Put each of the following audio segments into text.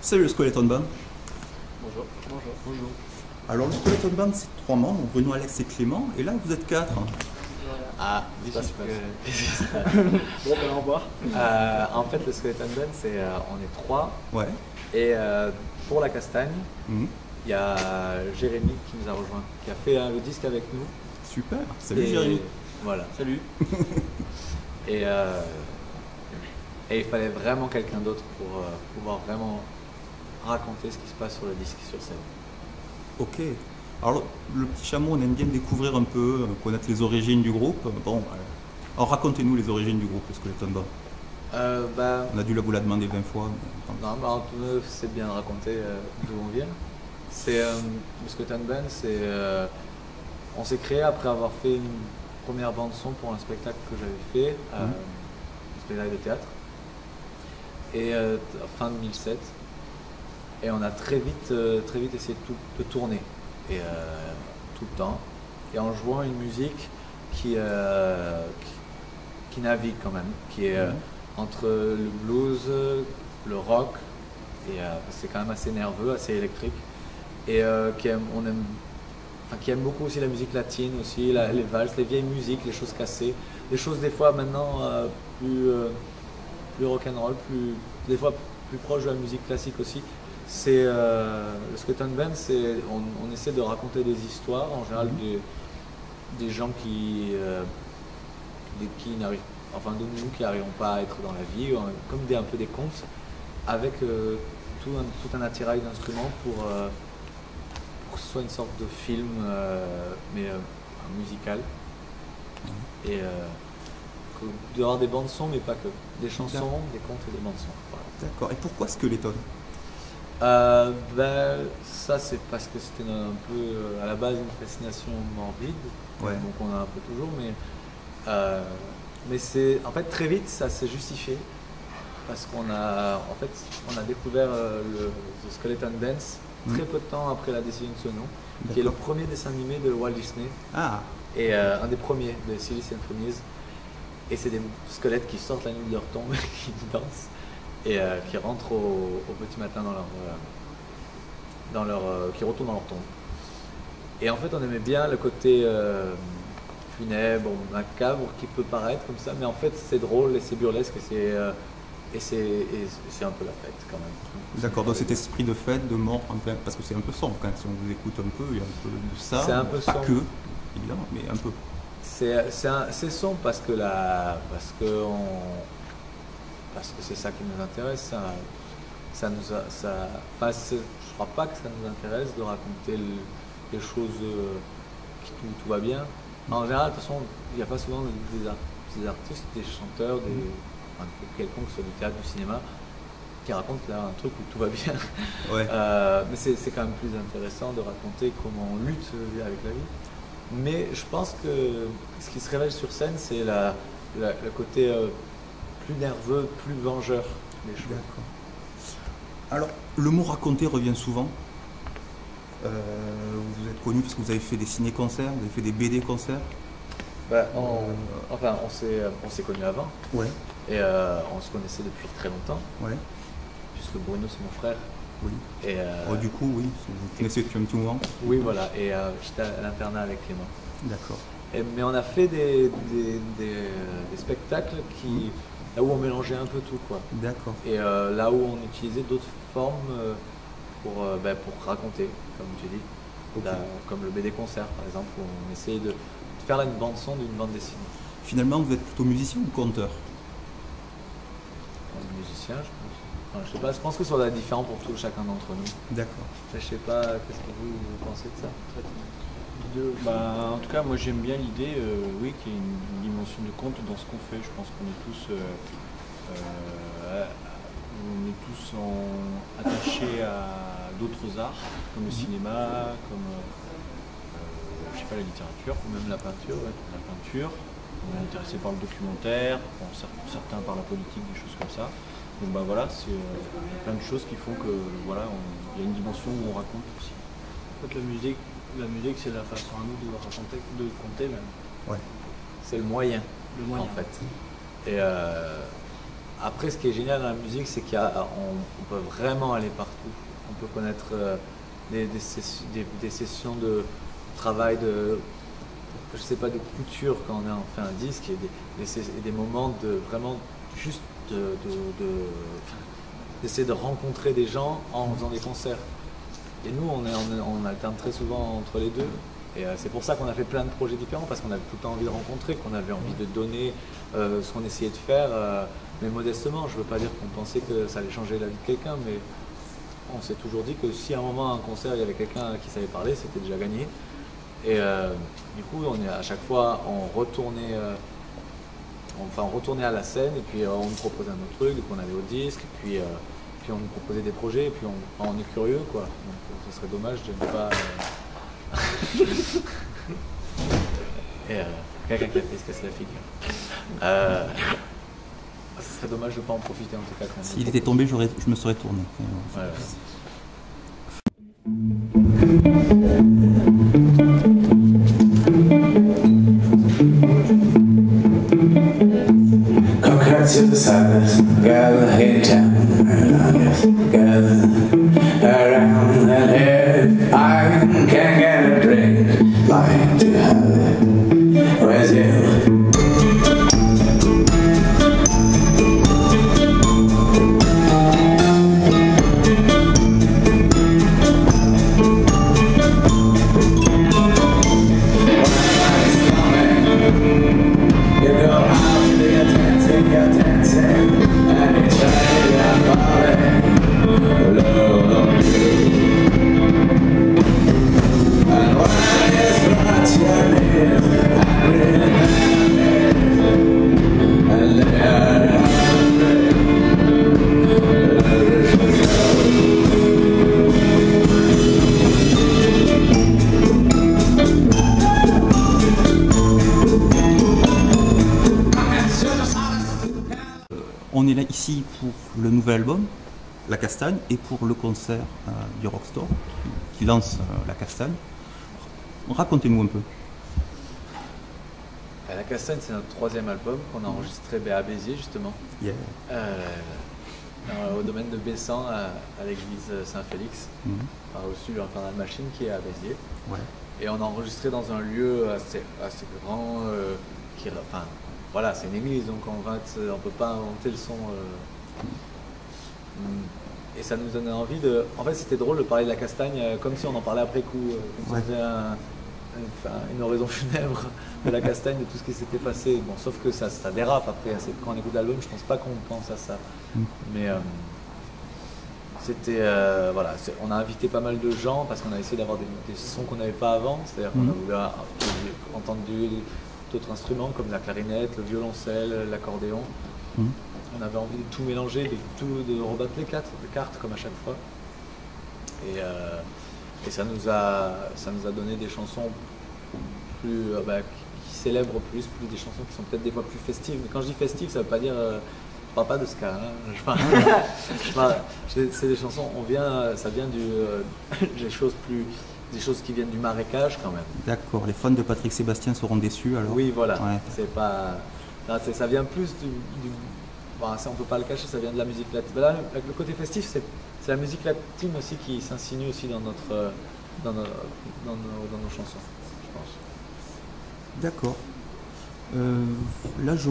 Salut le Skeleton Band. Bonjour. Bonjour. Bonjour. Alors le Skeleton Band c'est 3 membres, Bruno, Alex et Clément, et là vous êtes 4. Ah, parce que... Bon, ben au revoir. En fait, le Skeleton Band, c'est on est 3. Ouais. Et pour la castagne, il y a Jérémy qui nous a rejoint, qui a fait le disque avec nous. Super. Salut Jérémy. Voilà. Salut. Et il fallait vraiment quelqu'un d'autre pour pouvoir vraiment raconter ce qui se passe sur le disque, sur scène. Ok. Alors le petit chameau, on aime bien découvrir un peu, connaître les origines du groupe. Bon, alors racontez-nous les origines du groupe, le Skeleton Band. On a dû vous la demander 20 fois. Non, bah, c'est bien de raconter d'où on vient. C'est le Scott and Ben, on s'est créé après avoir fait une première bande son pour un spectacle que j'avais fait, un spectacle de théâtre, et fin 2007. Et on a très vite essayé de tourner, et tout le temps, et en jouant une musique qui navigue quand même, qui est entre le blues, le rock, et c'est quand même assez nerveux, assez électrique, et qui aime beaucoup aussi la musique latine, aussi les valses, les vieilles musiques, les choses cassées, les choses des fois maintenant plus rock'n'roll, des fois plus proche de la musique classique aussi. C'est le Scott and Ben, on essaie de raconter des histoires, en général des gens qui n'arrivent, enfin de nous qui n'arrivons pas à être dans la vie, comme un peu des contes, avec tout un attirail d'instruments pour que ce soit une sorte de film, mais musical. Et d'avoir des bandes son, mais pas que. Des chansons, des contes et des bandes son. Voilà. D'accord. Et pourquoi Skeleton? Ça c'est parce que c'était un peu à la base une fascination morbide, donc on a un peu toujours, mais c'est en fait très vite ça s'est justifié parce qu'on a découvert le Skeleton Dance très peu de temps après la décision de ce nom, qui est le premier dessin animé de Walt Disney et un des premiers de Silly Symphonies, et c'est des squelettes qui sortent la nuit de leur tombe qui dansent et qui rentrent au petit matin qui retournent dans leur tombe. Et en fait, on aimait bien le côté funèbre, macabre qui peut paraître comme ça, mais en fait, c'est drôle et c'est burlesque et c'est un peu la fête quand même. D'accord, dans cet esprit de fête, de mort, parce que c'est un peu sombre quand même, si on vous écoute un peu, il y a un peu de ça. C'est un peu sombre. Pas que, évidemment, mais un peu. C'est sombre parce que c'est ça qui nous intéresse. Je crois pas que ça nous intéresse de raconter les choses qui tout va bien. En général, de toute façon, il n'y a pas souvent des artistes, des chanteurs, quelconque, que ce soit du théâtre, du cinéma, qui racontent là un truc où tout va bien. Mais c'est quand même plus intéressant de raconter comment on lutte avec la vie. Mais je pense que ce qui se révèle sur scène, c'est le côté plus nerveux, plus vengeur des choses. D'accord. Alors, le mot raconter revient souvent. Vous êtes connu parce que vous avez fait des ciné-concerts, vous avez fait des BD-concerts. On s'est connus avant. Ouais. Et on se connaissait depuis très longtemps. Ouais. Puisque Bruno, c'est mon frère. Oui. Et du coup, oui, vous connaissez depuis un petit moment. Oui, voilà. Et j'étais à l'internat avec Clément. D'accord. Mais on a fait des spectacles là où on mélangeait un peu tout, quoi. D'accord. Et là où on utilisait d'autres formes pour raconter, comme tu dis. Okay. Comme le BD concert, par exemple, où on essayait de faire une bande son d'une bande dessinée. Finalement, vous êtes plutôt musicien ou conteur? Musicien, je pense. Enfin, je sais pas, je pense que ça doit être différent pour chacun d'entre nous. D'accord. Je sais pas, qu'est-ce que vous pensez de ça? En tout cas, moi j'aime bien l'idée, oui, qu'il y ait une dimension de conte dans ce qu'on fait. Je pense qu'on est tous, attachés à d'autres arts, comme le cinéma, comme je sais pas, la littérature, ou même la peinture. Ouais. La peinture. On est intéressé par le documentaire, pour certains par la politique, des choses comme ça. Donc voilà, c'est plein de choses qui font que il y a une dimension où on raconte aussi. En fait, la musique, c'est la façon à nous de raconter, de compter même. Ouais. C'est le moyen. En fait. Et après, ce qui est génial dans la musique, c'est qu'on peut vraiment aller partout. On peut connaître des sessions de travail je sais pas, de couture quand on a fait un disque, et des moments de vraiment juste d'essayer de rencontrer des gens en faisant des concerts. Et nous, on alterne très souvent entre les deux. Et c'est pour ça qu'on a fait plein de projets différents, parce qu'on avait tout le temps envie de rencontrer, qu'on avait envie de donner ce qu'on essayait de faire, mais modestement. Je ne veux pas dire qu'on pensait que ça allait changer la vie de quelqu'un, mais on s'est toujours dit que si à un moment, à un concert, il y avait quelqu'un qui savait parler, c'était déjà gagné. Et du coup, à chaque fois, on retournait on retournait à la scène et puis on nous proposait un autre truc, donc on allait au disque, puis on nous proposait des projets, et puis on est curieux, quoi. Donc ce serait dommage de ne pas... et quelqu'un qui a fait se casser la figure. Ce serait dommage de ne pas en profiter en tout cas. S'il était tombé, je me serais tourné. Ouais, ouais. To the silence, gather in town, gather around, and if I can get a drink, like to have it with you. On est là ici pour le nouvel album, La Castagne, et pour le concert du Rockstore qui lance La Castagne. Racontez-nous un peu. La Castagne, c'est notre 3e album qu'on a enregistré à Béziers, justement. Yeah. Au domaine de Bessan, à l'église Saint-Félix. On a reçu l'Infernal Machine qui est à Béziers. Ouais. Et on a enregistré dans un lieu assez grand, enfin, voilà, c'est une église, donc on ne peut pas inventer le son. Et ça nous donnait envie de... En fait, c'était drôle de parler de La Castagne comme si on en parlait après coup. Comme si on faisait une oraison funèbre de La Castagne, de tout ce qui s'était passé. Bon, sauf que ça dérape après. Quand on écoute l'album, je pense pas qu'on pense à ça. Mais c'était... voilà, on a invité pas mal de gens parce qu'on a essayé d'avoir des sons qu'on n'avait pas avant. C'est-à-dire qu'on a voulu entendre d'autres instruments comme la clarinette, le violoncelle, l'accordéon. On avait envie de tout mélanger, de rebattre les cartes comme à chaque fois. Et ça nous a donné des chansons plus, qui célèbrent plus des chansons qui sont peut-être des fois plus festives. Mais quand je dis festives, ça ne veut pas dire... je parle pas de ska. Hein. C'est des chansons, ça vient des choses qui viennent du marécage quand même. D'accord, les fans de Patrick Sébastien seront déçus alors. Oui, voilà. Ouais. C'est pas... Là, ça vient plus ça, on peut pas le cacher, ça vient de la musique latine. Là, le côté festif, c'est la musique latine aussi qui s'insinue aussi dans nos chansons, je pense. D'accord. Là, je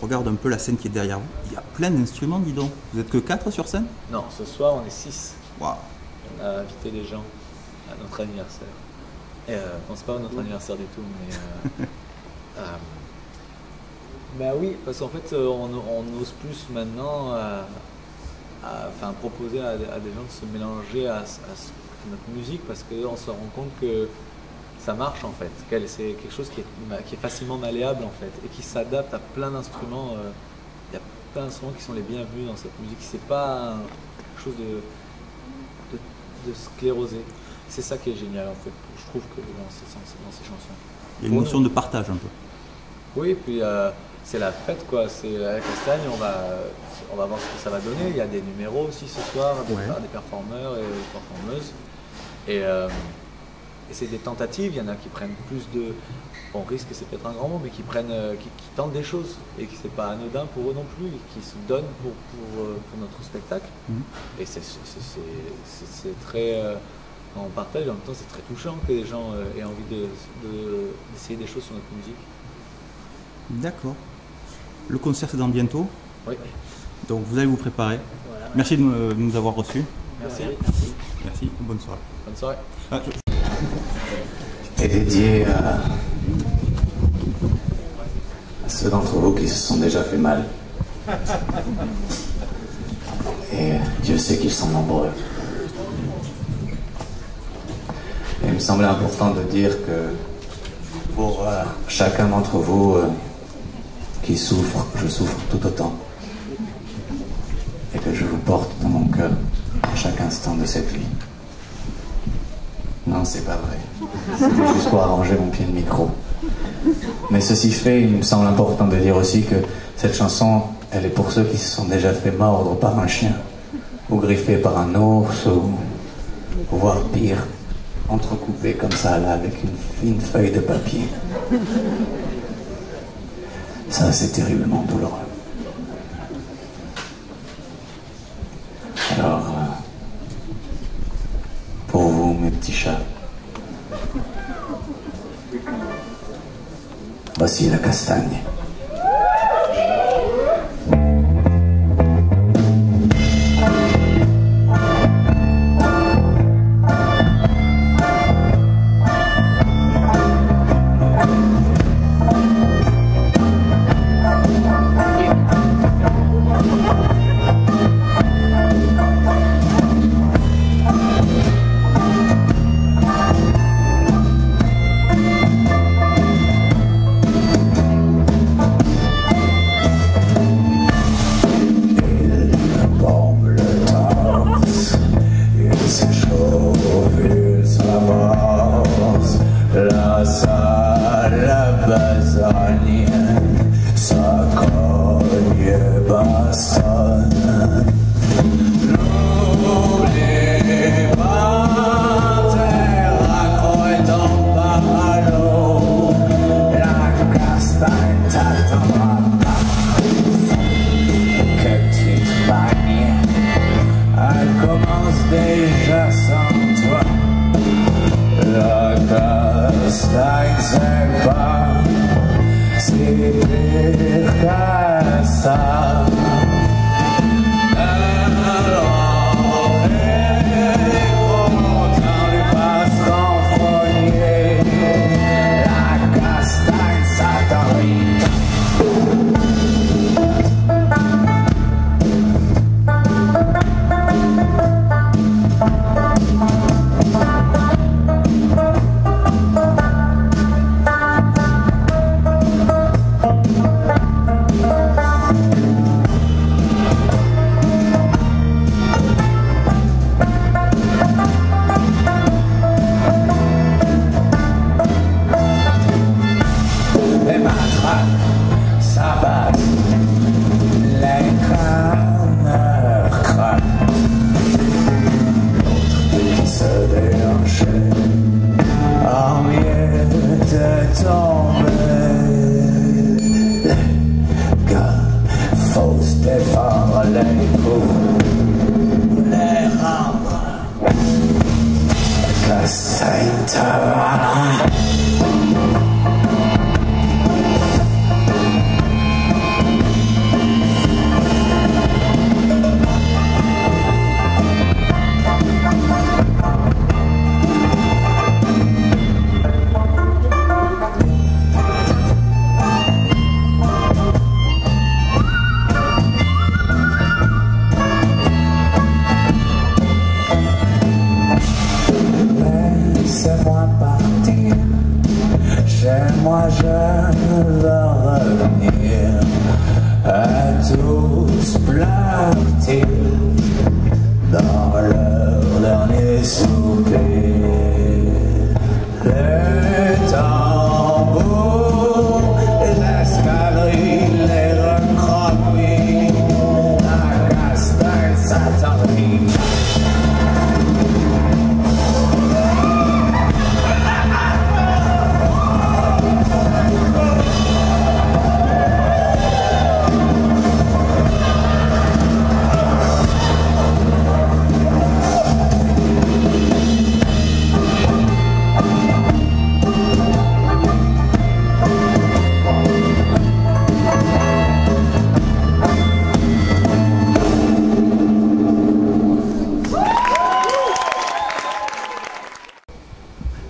regarde un peu la scène qui est derrière vous. Il y a plein d'instruments, dis donc. Vous êtes que 4 sur scène? Non, ce soir, on est 6. Waouh. On a invité des gens à notre anniversaire. Et bon, c'est pas notre anniversaire du tout, mais... Ben oui, parce qu'en fait, on ose plus maintenant proposer à des gens de se mélanger à notre musique parce qu'on se rend compte que ça marche en fait. C'est quelque chose qui est facilement malléable en fait et qui s'adapte à plein d'instruments. Il y a plein d'instruments qui sont les bienvenus dans cette musique. C'est pas quelque chose de sclérosé. C'est ça qui est génial en fait, je trouve, que dans ces chansons. Il y a une notion de partage un peu. Oui, puis c'est la fête quoi, c'est à La Castagne, on va voir ce que ça va donner. Il y a des numéros aussi ce soir, des performeurs et des performeuses. Et c'est des tentatives, il y en a qui prennent plus de... Bon, risque c'est peut-être un grand mot, mais qui tentent des choses et qui c'est pas anodin pour eux non plus, et qui se donnent pour notre spectacle. Et c'est très... on partage, en même temps c'est très touchant que les gens aient envie d'essayer des choses sur notre musique. D'accord. Le concert c'est dans bientôt. Oui. Donc vous allez vous préparer. Voilà. Merci de nous avoir reçus. Merci. Merci. Bonne soirée. Bonne soirée. Est dédié à ceux d'entre vous qui se sont déjà fait mal. Et Dieu sait qu'ils sont nombreux. Et il me semblait important de dire que pour chacun d'entre vous, qui souffre, je souffre tout autant. Et que je vous porte dans mon cœur à chaque instant de cette vie. Non, c'est pas vrai. C'était juste pour arranger mon pied de micro. Mais ceci fait, il me semble important de dire aussi que cette chanson, elle est pour ceux qui se sont déjà fait mordre par un chien, ou griffés par un ours, ou voire pire, entrecoupés comme ça là avec une fine feuille de papier. Ça, c'est terriblement douloureux. Alors, pour vous, mes petits chats, voici la castagne.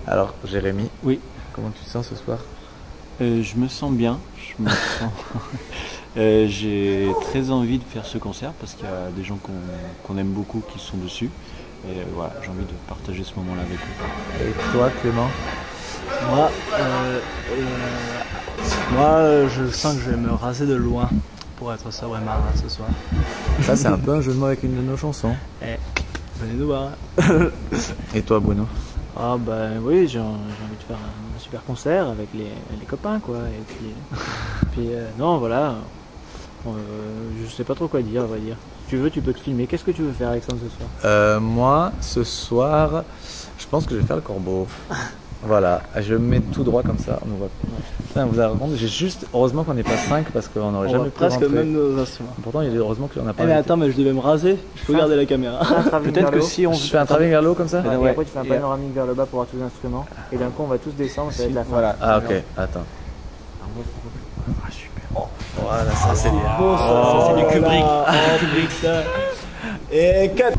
Alors, Jérémy, oui. Comment tu te sens ce soir? Je me sens bien. J'ai très envie de faire ce concert parce qu'il y a des gens qu'on aime beaucoup qui sont dessus. Et voilà, j'ai envie de partager ce moment-là avec eux. Et toi, Clément? Moi, Moi, je sens que je vais me raser de loin pour être sobre et marrant ce soir. Ça, c'est un peu un jeu de mots avec une de nos chansons. Eh, venez nous voir. Et toi, Bruno? Ah bah oui, j'ai envie de faire un super concert avec les copains quoi. Et puis non voilà, je sais pas trop quoi dire, on va dire. Si tu veux, tu peux te filmer. Qu'est-ce que tu veux faire, Alexandre, ce soir? Moi, ce soir, je pense que je vais faire le corbeau. Voilà, je me mets tout droit comme ça, on nous voit. Putain, vous avez raconté, j'ai juste, heureusement qu'on n'est pas 5 parce qu'on n'aurait jamais pu presque rentrer. même nos instruments. Pourtant, il est heureusement qu'on n'a pas. Eh mais attends, mais je devais me raser, je peux garder la caméra. Peut-être que si on Je fais un travelling vers le haut comme ça? Et après tu fais un panoramique vers le bas pour voir tous les instruments. Et d'un coup on va tous descendre, ça va être la fin. Voilà. Ah ok, attends. Ah super. Voilà, ça c'est bien. Bon, ça c'est du Kubrick. Kubrick ça. Et 4.